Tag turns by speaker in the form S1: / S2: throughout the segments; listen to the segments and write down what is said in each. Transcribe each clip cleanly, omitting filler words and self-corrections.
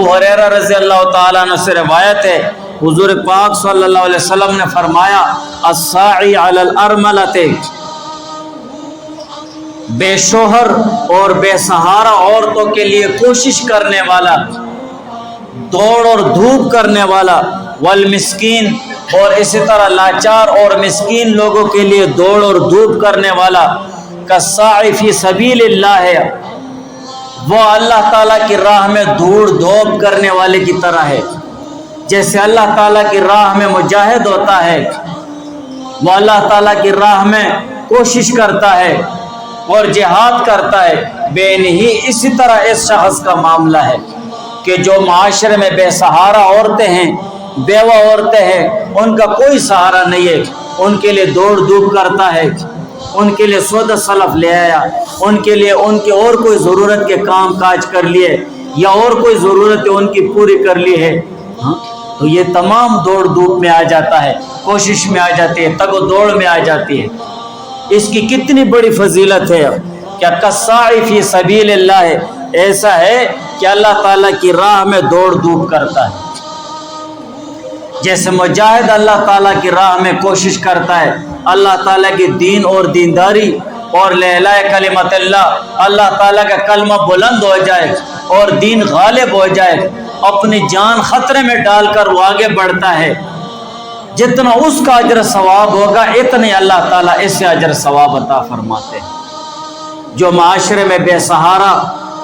S1: अबू हुरैरा रज़ी अल्लाह ताला अन्हु से रिवायत है, हुजूर पाक सल्लल्लाहु अलैहि वसल्लम ने फरमाया, अस्साई अलल अरमलते, बेशोहर और बेसहारा औरतों के लिए कोशिश करने वाला, दौड़ और धूप करने वाला, वल मिस्कीन, और इसी तरह लाचार और मिस्कीन लोगों के लिए दौड़ और धूप करने वाला, कस्साई फी सबीलिल्लाह है, वो अल्लाह ताला की राह में धूड़ धोप करने वाले की तरह है। जैसे अल्लाह ताला की राह में मुजाहिद होता है, वो अल्लाह ताला की राह में कोशिश करता है और जिहाद करता है, बेनही इसी तरह इस शख्स का मामला है कि जो माशरे में बेसहारा औरतें हैं, बेवा औरतें हैं, उनका कोई सहारा नहीं है, उनके लिए दौड़ धूप करता है, उनके लिए सौदा सलफ ले आया, उनके लिए उनके और कोई ज़रूरत के काम काज कर लिए या और कोई ज़रूरत उनकी पूरी कर ली है, तो ये तमाम दौड़ धूप में आ जाता है, कोशिश में आ जाती है, तगो दौड़ में आ जाती है। इसकी कितनी बड़ी फजीलत है। क्या कस्साई फी सबीलिल्लाह है, ऐसा है कि अल्लाह ताला की राह में दौड़ धूप करता है। जैसे मुजाहिद अल्लाह ताला की राह में कोशिश करता है, अल्लाह ताला की दीन और दीनदारी और लहलाए कलिमतल्लाह, अल्लाह ताला का कलमा बुलंद हो जाए और दीन गालिब हो जाए, अपनी जान खतरे में डालकर वो आगे बढ़ता है। जितना उसका अजर सवाब होगा, इतने अल्लाह ताला इससे अजर सवाब अता फरमाते हैं। जो माशरे में बेसहारा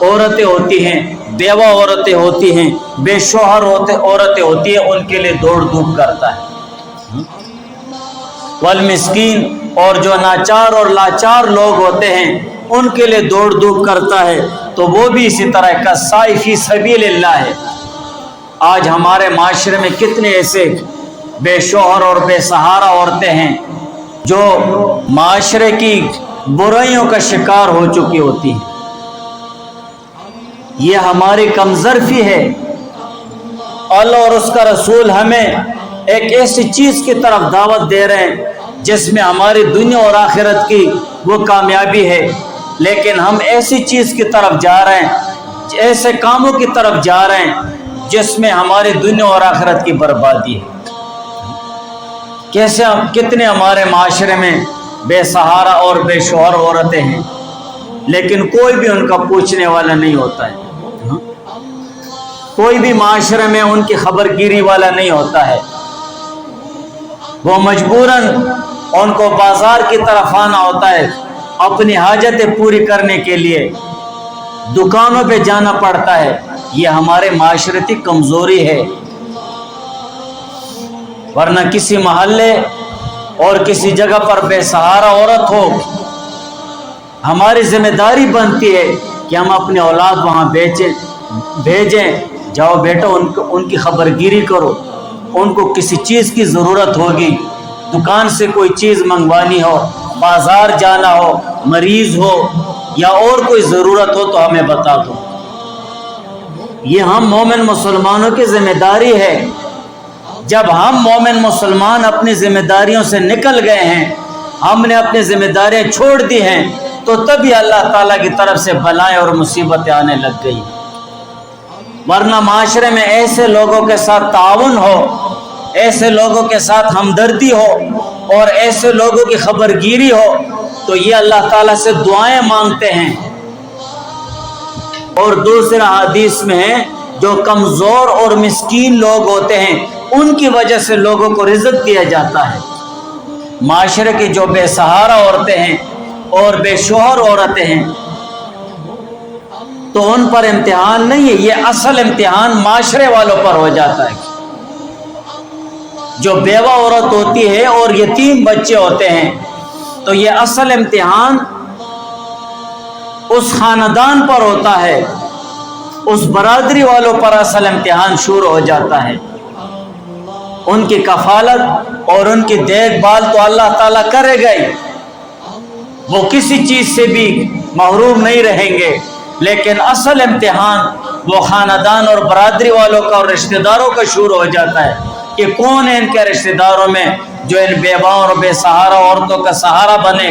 S1: औरतें होती हैं, बेवा औरतें होती हैं, बेशोहर औरतें होती हैं, उनके लिए दौड़ धूप करता है। वल मिस्कीन, और जो नाचार और लाचार लोग होते हैं, उनके लिए दौड़ धूप करता है, तो वो भी इसी तरह का साई फी सबीलिल्लाह है। आज हमारे माशरे में कितने ऐसे बेशोहर और बेसहारा औरतें हैं जो माशरे की बुराइयों का शिकार हो चुकी होती हैं। ये हमारी कमजोरी है। अल्लाह और उसका रसूल हमें एक ऐसी चीज़ की तरफ दावत दे रहे हैं जिसमें हमारी दुनिया और आखिरत की वो कामयाबी है, लेकिन हम ऐसी चीज़ की तरफ जा रहे हैं, ऐसे कामों की तरफ जा रहे हैं जिसमें हमारी दुनिया और आखिरत की बर्बादी है। कैसे कितने हमारे माशरे में बेसहारा और बेशोहर औरतें हैं, लेकिन कोई भी उनका पूछने वाला नहीं होता है, कोई भी माशरे में उनकी खबरगिरी वाला नहीं होता है। वो मजबूरन उनको बाजार की तरफ आना होता है, अपनी हाजतें पूरी करने के लिए दुकानों पे जाना पड़ता है। ये हमारे माशरती कमजोरी है, वरना किसी मोहल्ले और किसी जगह पर बेसहारा औरत हो, हमारी जिम्मेदारी बनती है कि हम अपने औलाद वहाँ भेजें, जाओ बेटा उनकी खबरगिरी करो, उनको किसी चीज़ की ज़रूरत होगी, दुकान से कोई चीज़ मंगवानी हो, बाज़ार जाना हो, मरीज़ हो या और कोई ज़रूरत हो तो हमें बता दो। ये हम मोमिन मुसलमानों की ज़िम्मेदारी है। जब हम मोमिन मुसलमान अपनी ज़िम्मेदारियों से निकल गए हैं, हमने अपनी ज़िम्मेदारियां छोड़ दी हैं, तो तभी अल्लाह ताला की तरफ से बलाएं और मुसीबतें आने लग गई। वरना माशरे में ऐसे लोगों के साथ ताउन हो, ऐसे लोगों के साथ हमदर्दी हो और ऐसे लोगों की खबरगिरी हो, तो ये अल्लाह ताला से दुआएं मांगते हैं। और दूसरा हदीस में है, जो कमज़ोर और मिस्कीन लोग होते हैं उनकी वजह से लोगों को रिज़्क़ दिया जाता है। माशरे की जो बेसहारा औरतें हैं और बेशोहर औरतें हैं, तो उन पर इम्तिहान नहीं है, ये असल इम्तिहान माशरे वालों पर हो जाता है। जो बेवा औरत होती है और यतीम बच्चे होते हैं, तो ये असल इम्तिहान उस खानदान पर होता है, उस बरादरी वालों पर असल इम्तिहान शुरू हो जाता है। उनकी कफालत और उनकी देखभाल तो अल्लाह ताला करेगा ही, वो किसी चीज़ से भी महरूम नहीं रहेंगे, लेकिन असल इम्तिहान वो खानदान और बरादरी वालों का और रिश्तेदारों का शुरू हो जाता है कि कौन है इनके रिश्तेदारों में जो इन बेवाओं और बेसहारा औरतों का सहारा बने,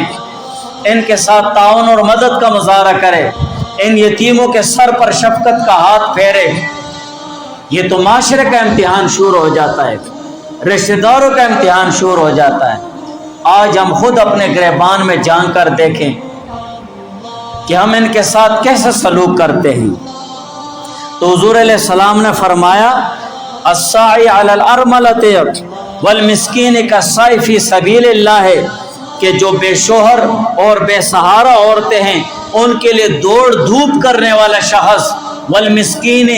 S1: इनके साथ ताउन और मदद का मुजाहरा करे, इन यतीमों के सर पर शफकत का हाथ फेरे। یہ تو معاشرے کا امتحان شروع ہو جاتا ہے، رشتہ داروں کا امتحان شروع ہو جاتا ہے۔ آج ہم خود اپنے گریبان میں جان کر دیکھیں کہ ہم ان کے ساتھ کیسے سلوک کرتے ہیں۔ تو حضور علیہ السلام نے فرمایا الساعی علی الارملۃ والمسکین کالساعی فی سبیل اللہ ہے کہ جو بے شوہر اور بے سہارا عورتیں ہیں ان کے لیے دوڑ دھوپ کرنے والا شخص، والمسکین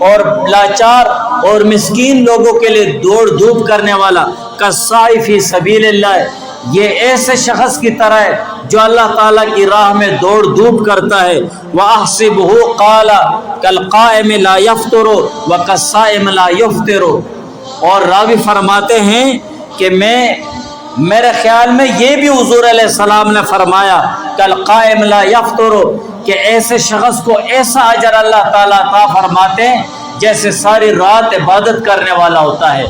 S1: اور لاچار اور مسکین لوگوں کے لیے دوڑ دھوپ کرنے والا کالساعی فی سبیل اللہ، یہ ایسے شخص کی طرح ہے جو اللہ تعالیٰ کی راہ میں دوڑ دھوپ کرتا ہے۔ وَأَحْسِبُهُ قَالَ كَالْقَائِمِ لَا يَفْطُرُ وَكَالصَّائِمِ لَا يُفْطِرُ، اور راوی فرماتے ہیں کہ میرے خیال میں یہ بھی حضور علیہ السلام نے فرمایا كَالْقَائِمِ لَا يَفْطُرُ کہ ایسے شخص کو ایسا اجر اللہ تعالیٰ عطا فرماتے ہیں جیسے ساری رات عبادت کرنے والا ہوتا ہے،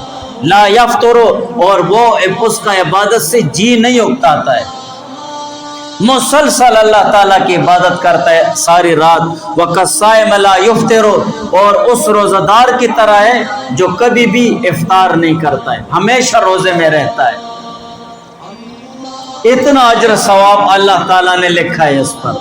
S1: لا یفطر، اور وہ اس کا عبادت سے جی نہیں اکتاتا ہے، مسلسل اللہ تعالیٰ کی عبادت کرتا ہے ساری رات۔ وَكَالصَّائِمِ لَا يُفْطِرُ، اور اس روزہ دار کی طرح ہے جو کبھی بھی افطار نہیں کرتا ہے، ہمیشہ روزے میں رہتا ہے۔ اتنا اجر ثواب اللہ تعالیٰ نے لکھا ہے اس پر۔